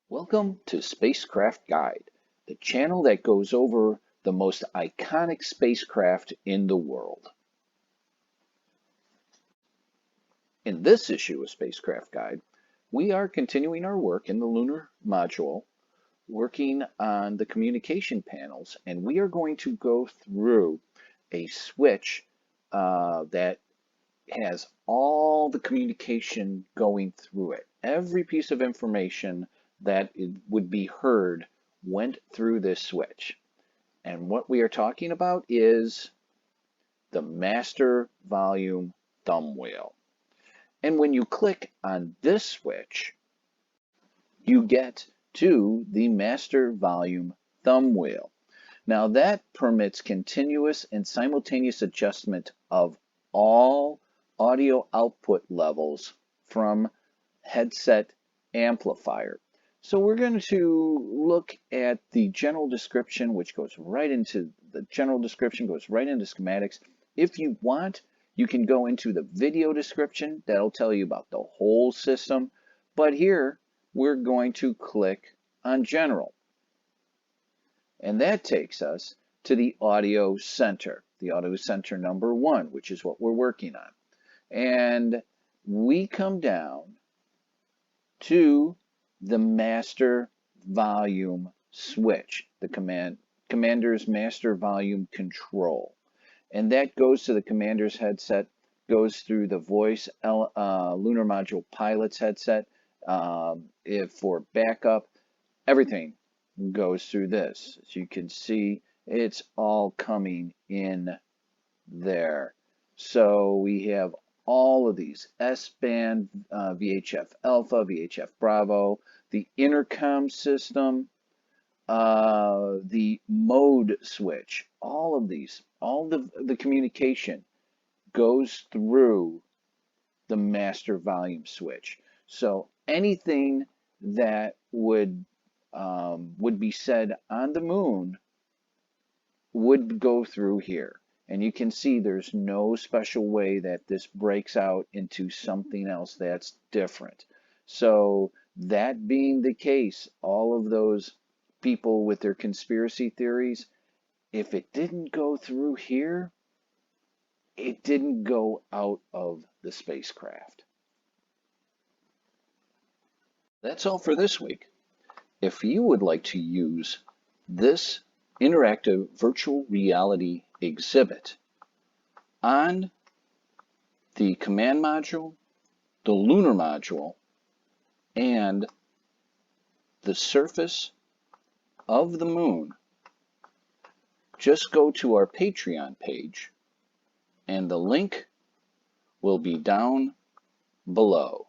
Welcome to Spacecraft Guide, the channel that goes over the most iconic spacecraft in the world. In this issue of Spacecraft Guide, we are continuing our work in the Lunar module, working on the communication panels, and we are going to go through a switch that has all the communication going through it. Every piece of information that would be heard went through this switch. And what we are talking about is the master volume thumbwheel. And when you click on this switch, you get to the master volume thumbwheel. Now that permits continuous and simultaneous adjustment of all audio output levels from headset amplifier. So we're going to look at the general description, which goes right into the general description, goes right into schematics. If you want, you can go into the video description. That'll tell you about the whole system. But here, we're going to click on general. And that takes us to the audio center, the audio center number 1, which is what we're working on. And we come down to the master volume switch, the commander's master volume control. And that goes to the commander's headset, goes through the voice lunar module pilot's headset. If for backup, everything goes through this. As you can see, it's all coming in there. So we have all of these S-band, VHF alpha, VHF bravo, the intercom system, the mode switch, all of these, all the communication goes through the master volume switch. So anything that would be said on the moon would go through here. And you can see there's no special way that this breaks out into something else that's different. So that being the case, all of those people with their conspiracy theories, if it didn't go through here, it didn't go out of the spacecraft. That's all for this week. If you would like to use this interactive virtual reality exhibit on the command module, the lunar module, and the surface of the moon, just go to our Patreon page and the link will be down below.